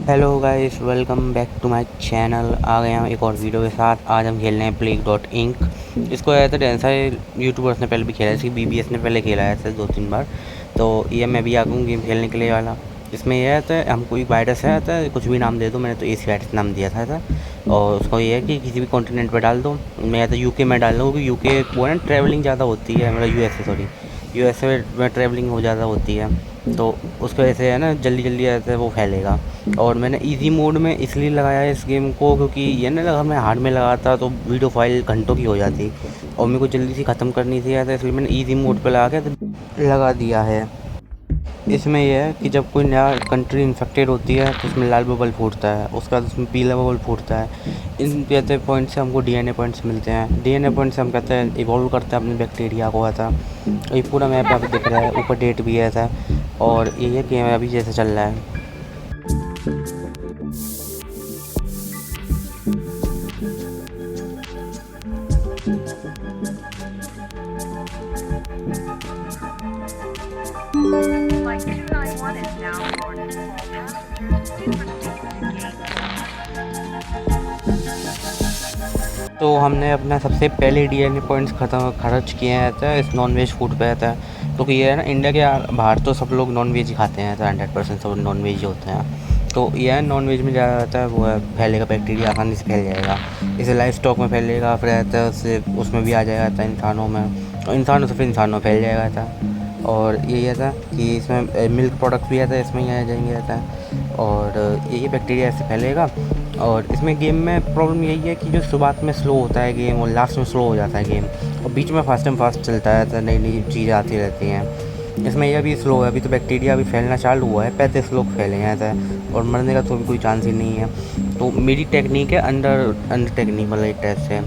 Hello guys, welcome back to my channel. आ गए हम एक और वीडियो के साथ। आज हम खेल रहे हैं प्लेग डॉट इंक। इसको ऐसे ढेर सारे यूट्यूबर्स ने पहले भी खेला है, जैसे BBS ने पहले खेला है ऐसे 2-3 बार। तो ये मैं भी आ गया हूँ गेम खेलने के लिए वाला। इसमें यह है हमको एक वायरस है कुछ भी नाम दे दो। मैंने तो एशियाटिस नाम दिया था और उसको ये है कि किसी भी कॉन्टिनेंट पर डाल दो। मैं तो यूके में डाल दूँ क्योंकि यूके वो है ना, ट्रैवलिंग ज़्यादा होती है। मतलब यूएसए, सॉरी, यूएसए में ट्रैवलिंग हो ज़्यादा होती है, तो उसकी वजह से है ना जल्दी जल्दी ऐसे वो फैलेगा। और मैंने इजी मोड में इसलिए लगाया है इस गेम को क्योंकि ये ना, अगर मैं हार्ड में लगाता तो वीडियो फाइल घंटों की हो जाती और मेरे को जल्दी से ख़त्म करनी थी ऐसा, इसलिए मैंने इजी मोड पे लगा के लगा दिया है। इसमें यह है कि जब कोई नया कंट्री इन्फेक्टेड होती है तो उसमें लाल बबल फूटता है, उसके बाद उसमें पीला बबल फूटता है। इन कहते पॉइंट से हमको डीएनए पॉइंट्स मिलते हैं। डीएनए पॉइंट से हम कहते हैं इवॉल्व करते हैं अपने बैक्टीरिया को ऐसा। ये पूरा मैप यहाँ पे दिख रहा है, ऊपर डेट भी है ऐसा। और ये गेम अभी जैसे चल रहा है। Flight 291 is now boarded. All passengers, please proceed to gate 1. तो हमने अपना सबसे पहले डीएनए पॉइंट्स खर्च किए हैं था इस नॉन वेज फूड पे था। तो ये है ना, इंडिया के बाहर तो सब लोग नॉन वेज ही खाते हैं, तो 100% सब नॉन वेज ही होते हैं। तो ये है नॉन वेज में ज़्यादा रहता है वो है फैलेगा, बैक्टीरिया आसानी से फैल जाएगा। इसे लाइफ स्टॉक में फैलेगा, फिर रहता है उससे उसमें भी आ जाएगा था इंसानों में, और इंसानों से फिर इंसानों में फैल जाएगा था। और यही है था कि इसमें मिल्क प्रोडक्ट भी आता है, इसमें ही आ जाएंगे रहता है। और यही बैक्टीरिया ऐसे फैलेगा। और इसमें गेम में प्रॉब्लम यही है कि जो शुरुआत में स्लो होता है गेम और लास्ट में स्लो हो जाता है गेम, और बीच में फास्ट एंड फास्ट चलता है, तो नई नई चीज़ें आती रहती हैं। इसमें यह भी स्लो है, अभी तो बैक्टीरिया अभी फैलना चालू हुआ है, 35 लोग फैले हैं ऐसा है, और मरने का तो भी कोई चांस ही नहीं है। तो मेरी टेक्निक है अंडर टेक्निक, मतलब एक टाइप से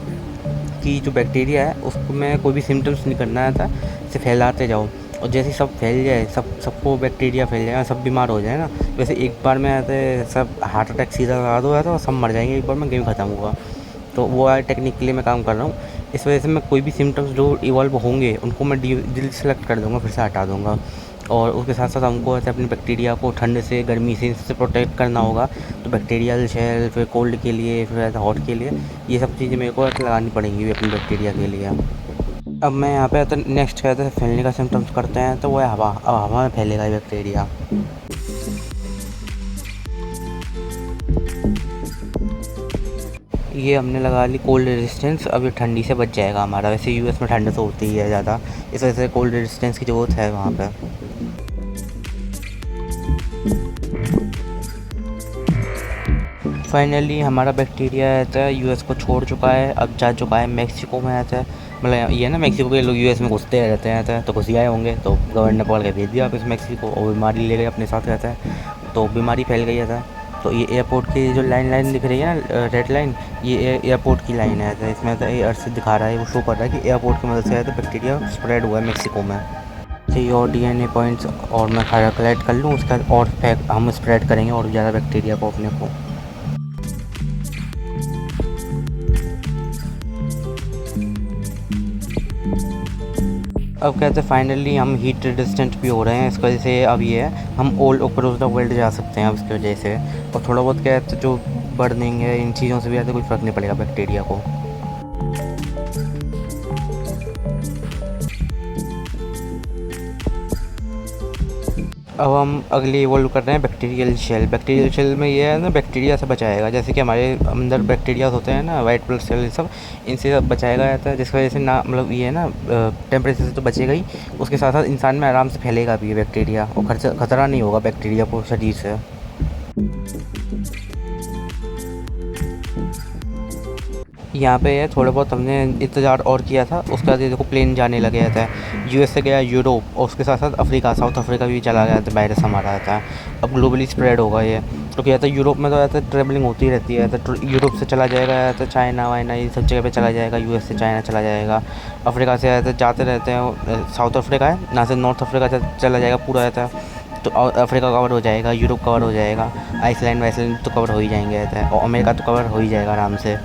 कि जो बैक्टीरिया है उसको मैं कोई भी सिम्टम्स नहीं करना था, इसे फैलाते जाओ। और जैसे सब फैल जाए, सबको बैक्टीरिया फैल जाए, सब बीमार हो जाए ना, वैसे एक बार में आते सब हार्ट अटैक सीधा लगा दो तो सब मर जाएंगे एक बार में, गेम ख़त्म हुआ। तो वो वाली टेक्निक के लिए मैं काम कर रहा हूँ। इस वजह से मैं कोई भी सिम्टम्स जो इवॉल्व होंगे उनको मैं डिलीट सेलेक्ट कर दूँगा, फिर से हटा दूँगा। और उसके साथ साथ हमको ऐसे अपनी बैक्टीरिया को ठंड से, गर्मी से, इससे प्रोटेक्ट करना होगा। तो बैक्टीरियल शेल, फिर कोल्ड के लिए, फिर ऐसा हॉट के लिए, ये सब चीज़ें मेरे को लगानी पड़ेंगी अपनी बैक्टीरिया के लिए। अब मैं यहाँ पे तो नेक्स्ट कहते हैं फैलने का सिम्टम्स करते हैं, तो वो है हवा। अब हवा में फैलेगा ये बैक्टीरिया। ये हमने लगा ली कोल्ड रेजिस्टेंस, अब ये ठंडी से बच जाएगा हमारा। वैसे यूएस में ठंड तो होती ही है ज़्यादा, इस वजह से कोल्ड रेजिस्टेंस की ज़रूरत है वहाँ पे। फाइनली हमारा बैक्टीरिया रहता है यूएस को छोड़ चुका है, अब जा चुका है मैक्सिको में रहता है। मतलब ये ना, मैक्सिको के लोग यूएस में घुसते रहते हैं तो घुस आए होंगे, तो गवर्नमेंट ने पकड़ के भेज दिया वापस मैक्सिको, और बीमारी ले गए अपने साथ रहता है, तो बीमारी फैल गई था। तो ये एयरपोर्ट की जो लाइन दिख रही है ना, रेड लाइन, ये एयरपोर्ट की लाइन है। तो इसमें तो ये अर्थ से दिखा रहा है, वो शो कर रहा है कि एयरपोर्ट की मदद से तो बैक्टीरिया स्प्रेड हुआ है मैक्सिको में। चाहिए और डीएनए पॉइंट्स और मैं कलेक्ट कर लूँ, उसका और हम स्प्रेड करेंगे और ज़्यादा बैक्टीरिया को अपने को। अब कहते हैं फाइनली हम हीट रेजिस्टेंट भी हो रहे हैं, इस वजह से अब ये है हम ऑल ओवर द वर्ल्ड जा सकते हैं अब इसकी वजह से। और थोड़ा बहुत क्या है, तो जो बर्निंग है इन चीज़ों से भी आते कोई फ़र्क नहीं पड़ेगा बैक्टीरिया को। अब हम अगले इवॉल्व कर रहे हैं बैक्टीरियल शेल। बैक्टीरियल शेल में ये है ना, बैक्टीरिया से बचाएगा, जैसे कि हमारे अंदर बैक्टीरिया होते हैं ना, वाइट ब्लड सेल, सब इनसे सब बचाएगा जाता है, जिसकी वजह से ना, मतलब ये है ना, टेम्परेचर से तो बचेगा ही, उसके साथ साथ इंसान में आराम से फैलेगा भी ये बैक्टीरिया, और खतरा नहीं होगा बैक्टीरिया को शरीर से। यहाँ पे है थोड़ा बहुत हमने इंतज़ार और किया था, उसके बाद ये देखो प्लेन जाने लगे था। यूएस से गया यूरोप, और उसके साथ साथ अफ्रीका, साउथ अफ्रीका भी चला गया था, वायरस हमारा था। अब ग्लोबली स्प्रेड होगा ये, तो क्या था, यूरोप में तो ऐसा ट्रैवलिंग होती रहती है, तो यूरोप से चला जाएगा तो चाइना वाइना ये सब जगह पे चला जाएगा, यूएस से चाइना चला जाएगा। अफ्रीका से ऐसे जाते रहते हैं, साउथ अफ्रीका है ना, से नॉर्थ अफ्रीका चला जाएगा पूरा रहता है, तो अफ्रीका कवर हो जाएगा, यूरोप कवर हो जाएगा, आइसलैंड वाइसलैंड तो कवर हो ही जाएंगे रहता है, और अमेरिका तो कवर हो ही जाएगा आराम से।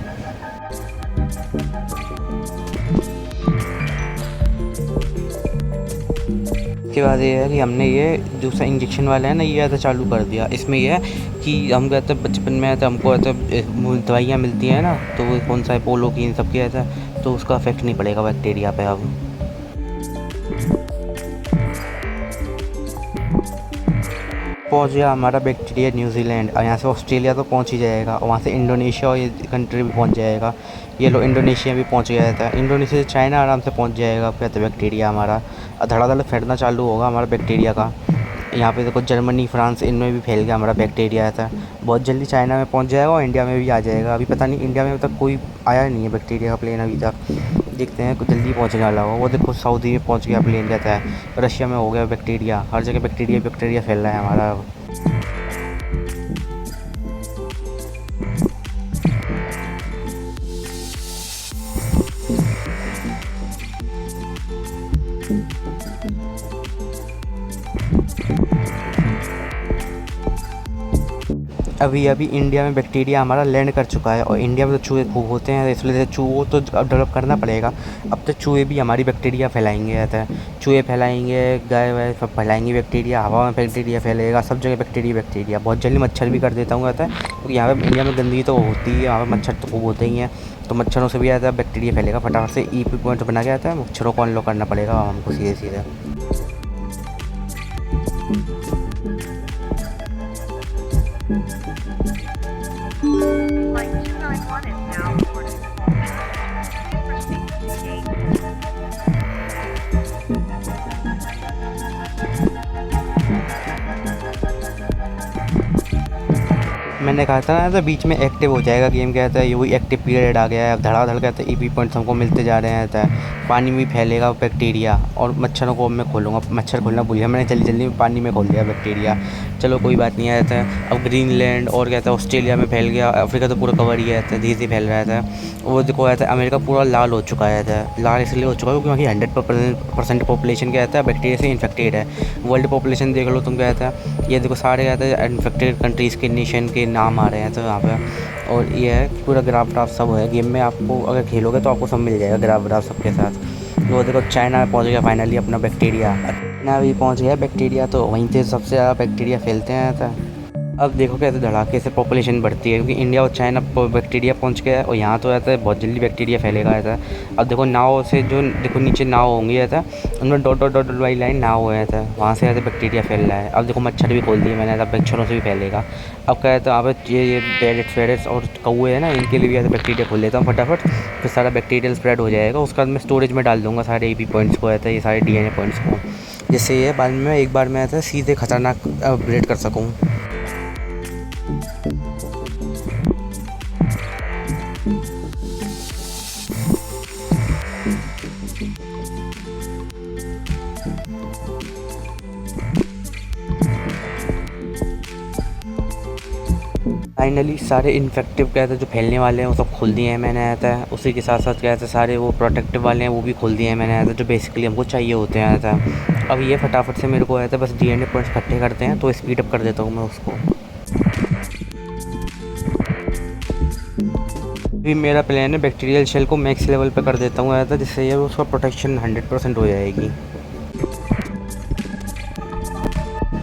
उसके बाद ये है कि हमने ये दूसरा इंजेक्शन वाला है ना, ये ऐसा चालू कर दिया। इसमें ये है कि हम कहते हैं बचपन में तो हमको ऐसे दवाइयाँ मिलती हैं ना, तो वो कौन सा है, पोलो की, इन सब की ऐसा, तो उसका इफेक्ट नहीं पड़ेगा बैक्टीरिया पे अब। पहुंच गया हमारा बैक्टीरिया न्यूजीलैंड, और यहाँ से ऑस्ट्रेलिया तो पहुंच ही जाएगा, और वहाँ से इंडोनेशिया और ये कंट्री भी पहुंच जाएगा। ये लो इंडोनेशिया भी पहुंच गया था। इंडोनेशिया से चाइना आराम से पहुंच जाएगा। अब कहते हैं बैक्टीरिया हमारा धड़ाधड़ फैलना चालू होगा हमारा बैक्टीरिया का। यहाँ पे देखो जर्मनी, फ्रांस, इनमें भी फैल गया हमारा बैक्टीरिया था। बहुत जल्दी चाइना में पहुँच जाएगा और इंडिया में भी आ जाएगा। अभी पता नहीं, इंडिया में अभी तक कोई आया नहीं है बैक्टीरिया का प्लेन अभी तक। देखते हैं कुछ जल्दी पहुँचने वाला होगा। वो देखो सऊदी में पहुँच गया प्लेन, कहता है रशिया में हो गया बैक्टीरिया। हर जगह बैक्टीरिया फैल रहा है हमारा अब। अभी अभी इंडिया में बैक्टीरिया हमारा लैंड कर चुका है, और इंडिया में तो चूहे खूब होते हैं, इसलिए चूहों तो अब डेवलप करना पड़ेगा। अब तो चूहे भी हमारी बैक्टीरिया फैलाएंगे, रहता है चूहे फैलाएंगे, गाय वाय सब फैलाएंगी बैक्टीरिया, हवा में बैक्टीरिया फैलेगा, सब जगह बैक्टीरिया। बहुत जल्दी मच्छर भी कर देता हूँ, रहता है क्योंकि यहाँ पर इंडिया में गंदगी तो होती है, यहाँ पर मच्छर तो खूब होते ही हैं, तो मच्छरों से भी आता है बैक्टीरिया फैलेगा फटाफट से। EP पॉइंट बना के आता है, मच्छरों को अनलॉक करना पड़ेगा हमको सीधे सीधे। Flight 291 is now boarding all passengers. Please proceed to the gate. मैंने कहा था ना, तो बीच में एक्टिव हो जाएगा गेम, कहता है ये वही एक्टिव पीरियड आ गया है। अब धड़ाधड़ कहते हैं EP पॉइंट्स हमको मिलते जा रहे हैं, कहता है पानी में फैलेगा बैक्टीरिया, और मच्छरों को अब मैं खोलूँगा। मच्छर खोलना भूल गया मैंने, जल्दी जल्दी में पानी में खोल दिया बैक्टीरिया। चलो कोई बात नहीं, रहता है अब ग्रीनलैंड और कहता है ऑस्ट्रेलिया में फैल गया। अफ्रीका तो पूरा कवर ही रहता है, धीरे धीरे फैल रहा था। वो देखो रहता है अमेरिका पूरा लाल हो चुका है। लाल इसलिए हो चुका है क्योंकि वहाँ की 100% पॉपुलेशन क्या रहता है बैक्टीरिया से इन्फेक्टेड है। वर्ल्ड पॉपुलेशन देख लो तुम, क्या रहता है ये देखो सारे कहते हैं इन्फेक्टेड कंट्रीज़ के नेशन के नाम आ रहे हैं तो यहाँ पे। और ये है कि पूरा ग्राफ सब है गेम में, आपको अगर खेलोगे तो आपको सब मिल जाएगा ग्राफ सबके साथ। वो देखो चाइना पहुँच गया फाइनली अपना बैक्टीरिया। चाइना भी पहुँच गया बैक्टीरिया, तो वहीं से सबसे ज़्यादा बैक्टीरिया फैलते हैं था। अब देखो कैसे धड़ाके से पॉपुलेशन बढ़ती है, क्योंकि इंडिया और चाइना बैक्टीरिया पहुंच गया है, और यहाँ तो रहता है बहुत जल्दी बैक्टीरिया फैलेगा रहता है। अब देखो नाव से जो देखो नीचे नाव होंगी रहता है, उनमें डॉट डॉट डॉट वाली लाइन नाव हो रहता है, वहाँ से रहता है बैक्टीरिया फैल रहा है। अब देखो मच्छर भी खोल दिए मैंने, अब मच्छरों से भी फैलेगा। अब क्या रहता है अब ये पैरेट्स और कौवे हैं ना, इनके लिए भी ऐसे बैक्टीरिया खोल लेता हूँ फटाफट, फिर सारा बैक्टीरियल स्प्रेड हो जाएगा। उसके बाद मैं स्टोरेज में डाल दूँगा सारे EP पॉइंट्स को, रहता है ये सारे DNA पॉइंट्स को, जिससे ये बाद में एक बार में आता है सीधे खतरनाक अपग्रेड कर सकूँ। फाइनली सारे इन्फेक्टिव कहते हैं जो फैलने वाले हैं वो सब खोल दिए हैं मैंने, आता है उसी के साथ साथ कहते हैं सारे वो प्रोटेक्टिव वाले हैं वो भी खोल दिए हैं मैंने, आता है जो बेसिकली हमको चाहिए होते हैं। आता है अब ये फटाफट से मेरे को आता है बस DNA पॉइंट्स इकट्ठे करते हैं, तो स्पीड अप कर देता हूँ मैं उसको। अभी मेरा प्लान है बैक्टीरियल शेल को मैक्स लेवल पे कर देता हूँ, आता है जिससे ये उसका प्रोटेक्शन 100% हो जाएगी।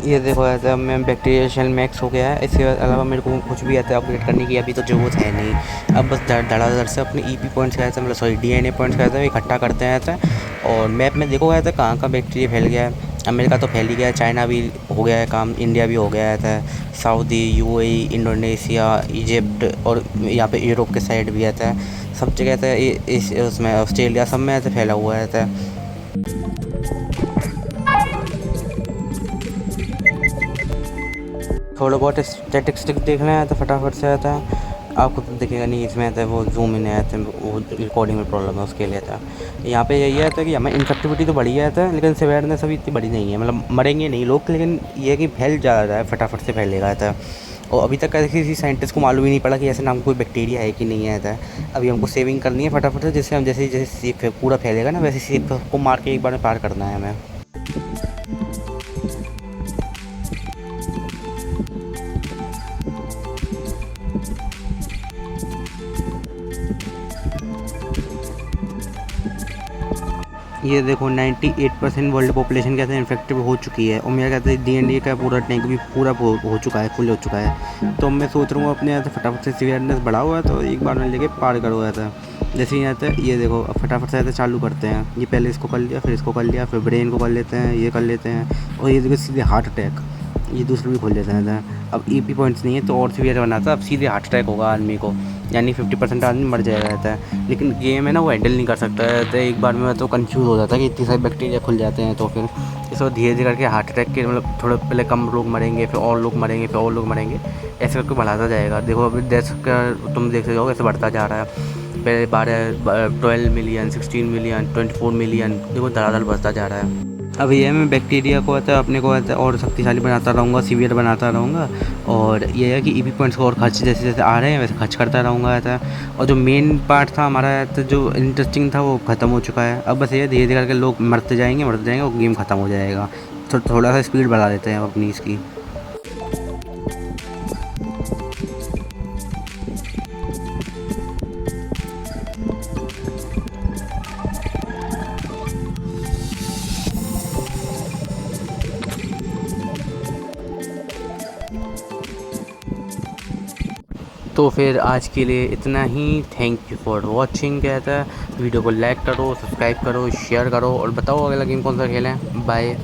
ये देखो ऐसा मैं बैक्टीरियल शेल मैक्स हो गया है। इसके अलावा मेरे को कुछ भी आता है अपग्रेड करने की अभी तो ज़रूरत है नहीं। अब बस धड़ाधड़ से अपने EP पॉइंट्स कहते हैं, मतलब सॉरी DNA पॉइंट्स कहते हैं, इकट्ठा करते हैं ऐसा। और मैप में देखो गया था कहाँ कहाँ बैक्टीरिया फैल गया है। अमेरिका तो फैल ही गया है, चाइना भी हो गया है काम, इंडिया भी हो गया है, सऊदी, UAE, इंडोनेशिया, इजिप्ट, और यहाँ पे यूरोप के साइड भी आता है। सब जगह आता है इस उसमें ऑस्ट्रेलिया सब में ऐसे फैला हुआ रहता है। थोड़ा बहुत स्टैटिस्टिक देखना है तो फटाफट से आता है, आपको तो दिखेगा नहीं इसमें आता है, वो जूम इन आता है, वो रिकॉर्डिंग में प्रॉब्लम है उसके लिए आता है। यहाँ पे यही आता है कि हमें इन्फेक्टिविटी तो बढ़ी जाता है लेकिन अवेयरनेस अभी इतनी बड़ी नहीं है, मतलब मरेंगे नहीं लोग, लेकिन ये है कि फैल ज़्यादा है, फटाफट से फैलेगा आता है। और अभी तक किसी साइंटिस्ट को मालूम ही नहीं पड़ा कि ऐसे नाम कोई बैक्टीरिया है कि नहीं है आता है। अभी हमको सेविंग करनी है फटाफट से, जिससे हम जैसे पूरा फैलेगा ना वैसे सीप को मार के एक बार में पार करना है हमें। ये देखो 98% वर्ल्ड पॉपुलेशन कहते हैं इन्फेक्टेड हो चुकी है, और मेरा कहते हैं D&D का पूरा टैंक भी पूरा हो चुका है, फुल हो चुका है। तो मैं सोच रहा हूँ अपने यहाँ से फटाफट से सीरियसनेस बढ़ा हुआ है, तो एक बार में लेके पार करो ऐसा। जैसे ही आता है ये देखो, अब फटाफट से ऐसे चालू करते हैं, ये पहले इसको कर लिया, फिर इसको कर लिया, फिर ब्रेन को कर लेते हैं, ये कर लेते हैं, और ये देखो सीधे हार्ट अटैक, ये दूसरे भी खोल लेते हैं। अब EP पॉइंट्स नहीं है तो और सीवियर बनाता है, अब सीधे हार्ट अटैक होगा आदमी को, यानी 50% आदमी मर जाएगा रहता है। लेकिन गेम है ना, वो हैंडल नहीं कर सकता है, तो एक बार में तो कंफ्यूज हो जाता है कि इतनी सारी बैक्टीरिया खुल जाते हैं। तो फिर इसको धीरे धीरे करके हार्ट अटैक के मतलब थोड़े पहले कम लोग मरेंगे, फिर और लोग मरेंगे, फिर और लोग मरेंगे, ऐसे करके बढ़ाता जाएगा। देखो अभी डेथ का तुम देख सकते हो कैसे बढ़ता जा रहा है, पहले 12 मिलियन, 16 मिलियन, 24 मिलियन, देखो धड़ाधड़ बढ़ता जा रहा है। अब ये मैं बैक्टीरिया को आता है अपने को आता है और शक्तिशाली बनाता रहूँगा, सीवियर बनाता रहूँगा, और ये है कि EP पॉइंट्स को और खर्च जैसे जैसे आ रहे हैं वैसे खर्च करता रहूँगा ऐसा। और जो मेन पार्ट था हमारा तो जो इंटरेस्टिंग था वो ख़त्म हो चुका है। अब बस ये धीरे धीरे करके लोग मरते जाएंगे और गेम ख़त्म हो जाएगा। तो थोड़ा सा स्पीड बढ़ा देते हैं अपनी इसकी। तो फिर आज के लिए इतना ही। Thank you for watching. कहता है वीडियो को लाइक करो, सब्सक्राइब करो, शेयर करो, और बताओ अगला गेम कौन सा खेलें। बाय।